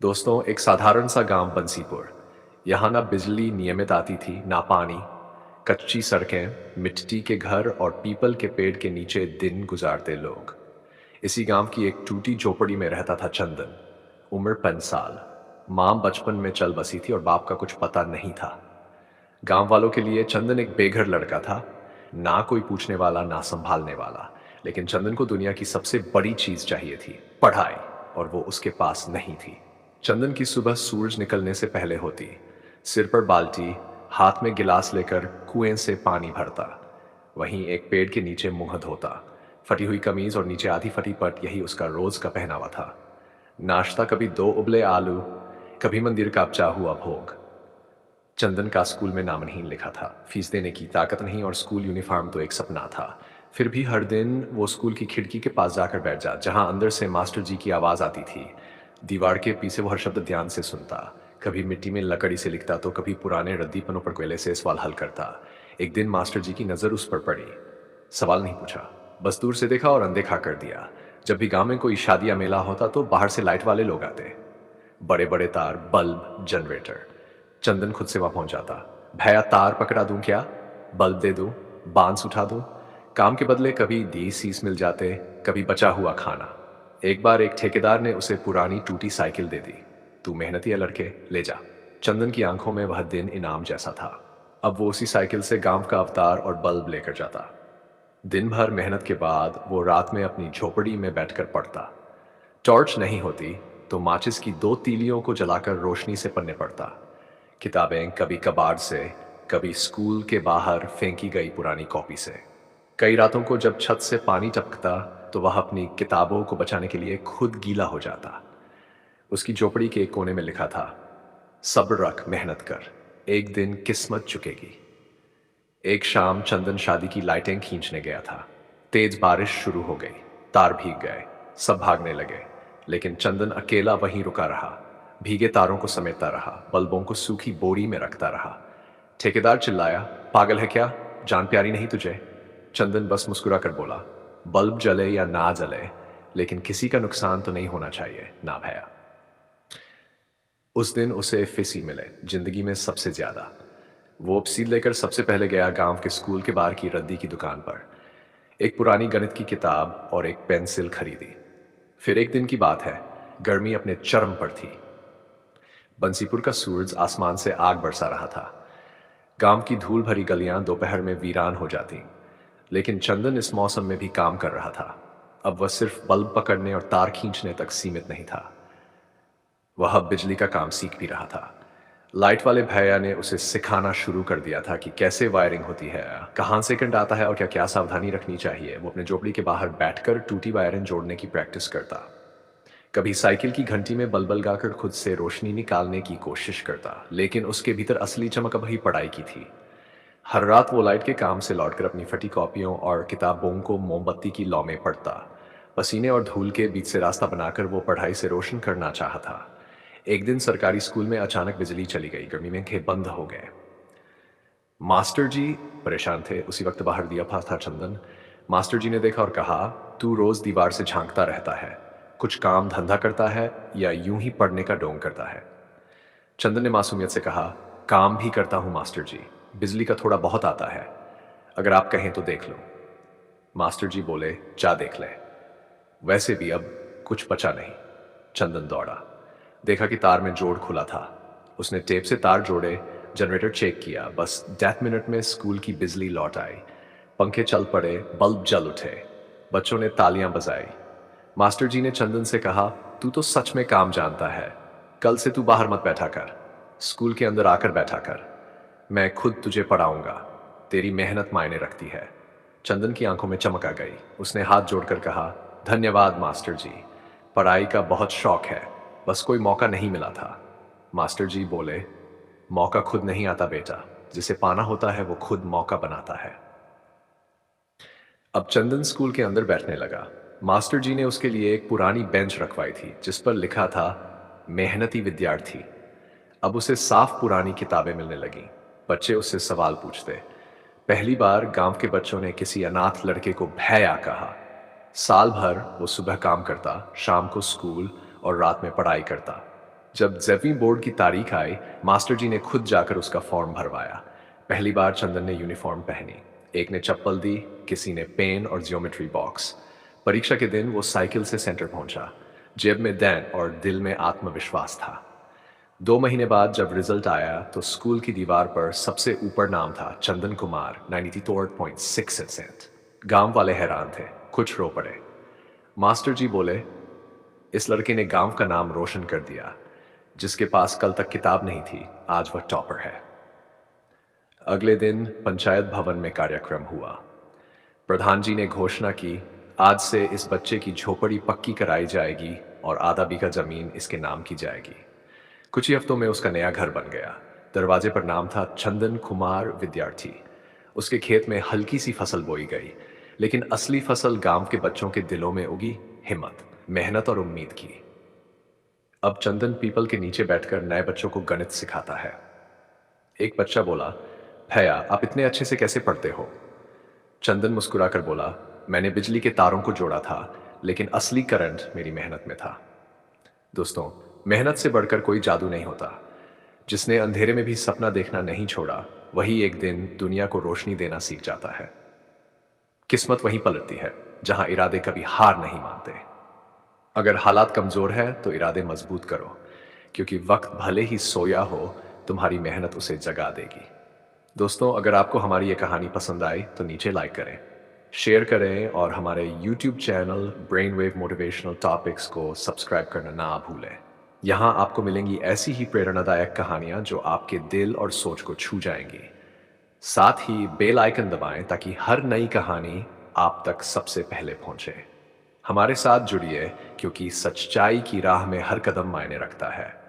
दोस्तों, एक साधारण सा गांव बंसीपुर। यहाँ ना बिजली नियमित आती थी, ना पानी। कच्ची सड़कें, मिट्टी के घर और पीपल के पेड़ के नीचे दिन गुजारते लोग। इसी गांव की एक टूटी झोपड़ी में रहता था चंदन। उम्र 5 साल। माँ बचपन में चल बसी थी और बाप का कुछ पता नहीं था। गांव वालों के लिए चंदन एक बेघर लड़का था। ना कोई पूछने वाला, ना संभालने वाला। लेकिन चंदन को दुनिया की सबसे बड़ी चीज चाहिए थी, पढ़ाई। और वो उसके पास नहीं थी। चंदन की सुबह सूरज निकलने से पहले होती। सिर पर बाल्टी, हाथ में गिलास लेकर कुएं से पानी भरता। वहीं एक पेड़ के नीचे मुंह धोता। फटी हुई कमीज और नीचे आधी फटी पट, यही उसका रोज का पहनावा था। नाश्ता कभी 2 उबले आलू, कभी मंदिर का अपचा हुआ भोग। चंदन का स्कूल में नाम नहीं लिखा था, फीस देने की ताकत नहीं, और स्कूल यूनिफॉर्म तो एक सपना था। फिर भी हर दिन वो स्कूल की खिड़की के पास जाकर बैठ जा, जहां अंदर से मास्टर जी की आवाज आती थी। दीवार के पीछे वो हर शब्द ध्यान से सुनता। कभी मिट्टी में लकड़ी से लिखता तो कभी पुराने रद्दी पन्नों पर कोयले से सवाल हल करता। एक दिन मास्टर जी की नजर उस पर पड़ी। सवाल नहीं पूछा, बस दूर से देखा और अनदेखा कर दिया। जब भी गांव में कोई शादी या मेला होता तो बाहर से लाइट वाले लोग आते। बड़े बड़े तार, बल्ब, जनरेटर। चंदन खुद से वहां पहुंच जाता। भैया, तार पकड़ा दूं क्या? बल्ब दे दूं? बांस उठा दूं? काम के बदले कभी 20 मिल जाते, कभी बचा हुआ खाना। एक बार एक ठेकेदार ने उसे पुरानी टूटी साइकिल दे दी। तू मेहनती है लड़के, ले जा। चंदन की आंखों में वह दिन इनाम जैसा था। अब वो उसी साइकिल से गांव का अवतार और बल्ब लेकर जाता। दिन भर मेहनत के बाद वो रात में अपनी झोपड़ी में बैठकर पढ़ता। टॉर्च नहीं होती तो माचिस की 2 तीलियों को जलाकर रोशनी से पढ़ने पड़ता। किताबें कभी कबाड़ से, कभी स्कूल के बाहर फेंकी गई पुरानी कॉपी से। कई रातों को जब छत से पानी टपकता तो वह अपनी किताबों को बचाने के लिए खुद गीला हो जाता। उसकी झोपड़ी के एक कोने में लिखा था, सब्र रख, मेहनत कर, एक दिन किस्मत चुकेगी। एक शाम चंदन शादी की लाइटें खींचने गया था। तेज बारिश शुरू हो गई। तार भीग गए। सब भागने लगे। लेकिन चंदन अकेला वहीं रुका रहा। भीगे तारों को समेटता रहा, बल्बों को सूखी बोरी में रखता रहा। ठेकेदार चिल्लाया, पागल है क्या? जान प्यारी नहीं तुझे? चंदन बस मुस्कुरा कर बोला, बल्ब जले या ना जले, लेकिन किसी का नुकसान तो नहीं होना चाहिए ना भैया। उस दिन उसे फिसी मिले, जिंदगी में सबसे ज्यादा। वो रसीद लेकर सबसे पहले गया गांव के स्कूल के बाहर की रद्दी की दुकान पर। एक पुरानी गणित की किताब और एक पेंसिल खरीदी। फिर एक दिन की बात है, गर्मी अपने चरम पर थी। बंसीपुर का सूरज आसमान से आग बरसा रहा था। गांव की धूल भरी गलियां दोपहर में वीरान हो जाती। लेकिन चंदन इस मौसम में भी काम कर रहा था। अब वह सिर्फ बल्ब पकड़ने और तार खींचने तक सीमित नहीं था। वह अब बिजली का काम सीख भी रहा था। लाइट वाले भैया ने उसे सिखाना शुरू कर दिया था कि कैसे वायरिंग होती है, कहाँ से करंट आता है और क्या क्या सावधानी रखनी चाहिए। वो अपने झोपड़ी के बाहर बैठकर टूटी वायरिंग जोड़ने की प्रैक्टिस करता। कभी साइकिल की घंटी में बल्ब लगाकर खुद से रोशनी निकालने की कोशिश करता, लेकिन उसके भीतर असली चमक अब ही पढ़ाई की थी। हर रात वो लाइट के काम से लौटकर अपनी फटी कॉपियों और किताबों को मोमबत्ती की लौ में पढ़ता। पसीने और धूल के बीच से रास्ता बनाकर वो पढ़ाई से रोशन करना चाहा था। एक दिन सरकारी स्कूल में अचानक बिजली चली गई, गर्मी में खेत बंद हो गए। मास्टर जी परेशान थे। उसी वक्त बाहर दिया था चंदन। मास्टर जी ने देखा और कहा, तू रोज दीवार से झांकता रहता है, कुछ काम धंधा करता है या यूं ही पढ़ने का ढोंग करता है? चंदन ने मासूमियत से कहा, काम भी करता हूं मास्टर जी, बिजली का थोड़ा बहुत आता है, अगर आप कहें तो देख लो। मास्टर जी बोले, जा देख ले। वैसे भी अब कुछ बचा नहीं। चंदन दौड़ा, देखा कि तार में जोड़ खुला था। उसने टेप से तार जोड़े, जनरेटर चेक किया। बस 10 मिनट में स्कूल की बिजली लौट आई। पंखे चल पड़े, बल्ब जल उठे। बच्चों ने तालियां बजाई। मास्टर जी ने चंदन से कहा, तू तो सच में काम जानता है, कल से तू बाहर मत बैठा कर, स्कूल के अंदर आकर बैठा कर, मैं खुद तुझे पढ़ाऊंगा, तेरी मेहनत मायने रखती है। चंदन की आंखों में चमक आ गई। उसने हाथ जोड़कर कहा, धन्यवाद मास्टर जी, पढ़ाई का बहुत शौक है, बस कोई मौका नहीं मिला था। मास्टर जी बोले, मौका खुद नहीं आता बेटा, जिसे पाना होता है वो खुद मौका बनाता है। अब चंदन स्कूल के अंदर बैठने लगा। मास्टर जी ने उसके लिए एक पुरानी बेंच रखवाई थी जिस पर लिखा था, मेहनती विद्यार्थी। अब उसे साफ पुरानी किताबें मिलने लगी। बच्चे उससे सवाल पूछते। पहली बार गांव के बच्चों ने किसी अनाथ लड़के को भैया कहा। साल भर वो सुबह काम करता, शाम को स्कूल और रात में पढ़ाई करता। जब 10वीं बोर्ड की तारीख आई, मास्टर जी ने खुद जाकर उसका फॉर्म भरवाया। पहली बार चंदन ने यूनिफॉर्म पहनी। एक ने चप्पल दी, किसी ने पेन और ज्योमेट्री बॉक्स। परीक्षा के दिन वो साइकिल से सेंटर पहुंचा। जेब में दैन और दिल में आत्मविश्वास था। 2 महीने बाद जब रिजल्ट आया तो स्कूल की दीवार पर सबसे ऊपर नाम था चंदन कुमार 94.6%। गांव वाले हैरान थे, कुछ रो पड़े। मास्टर जी बोले, इस लड़के ने गांव का नाम रोशन कर दिया। जिसके पास कल तक किताब नहीं थी, आज वह टॉपर है। अगले दिन पंचायत भवन में कार्यक्रम हुआ। प्रधान जी ने घोषणा की, आज से इस बच्चे की झोपड़ी पक्की कराई जाएगी और आधा बीघा जमीन इसके नाम की जाएगी। कुछ ही हफ्तों में उसका नया घर बन गया। दरवाजे पर नाम था चंदन कुमार विद्यार्थी। उसके खेत में हल्की सी फसल बोई गई, लेकिन असली फसल गांव के बच्चों के दिलों में उगी हिम्मत, मेहनत और उम्मीद की। अब चंदन पीपल के नीचे बैठकर नए बच्चों को गणित सिखाता है। एक बच्चा बोला, भैया आप इतने अच्छे से कैसे पढ़ते हो? चंदन मुस्कुराकर बोला, मैंने बिजली के तारों को जोड़ा था, लेकिन असली करंट मेरी मेहनत में था। दोस्तों, मेहनत से बढ़कर कोई जादू नहीं होता। जिसने अंधेरे में भी सपना देखना नहीं छोड़ा, वही एक दिन दुनिया को रोशनी देना सीख जाता है। किस्मत वहीं पलटती है जहां इरादे कभी हार नहीं मानते। अगर हालात कमजोर है तो इरादे मजबूत करो, क्योंकि वक्त भले ही सोया हो, तुम्हारी मेहनत उसे जगा देगी। दोस्तों, अगर आपको हमारी ये कहानी पसंद आई तो नीचे लाइक करें, शेयर करें और हमारे YouTube channel brain wave motivational topics को सब्सक्राइब करना ना भूलें। यहाँ आपको मिलेंगी ऐसी ही प्रेरणादायक कहानियाँ जो आपके दिल और सोच को छू जाएंगी। साथ ही बेल आइकन दबाएं ताकि हर नई कहानी आप तक सबसे पहले पहुंचे। हमारे साथ जुड़िए, क्योंकि सच्चाई की राह में हर कदम मायने रखता है।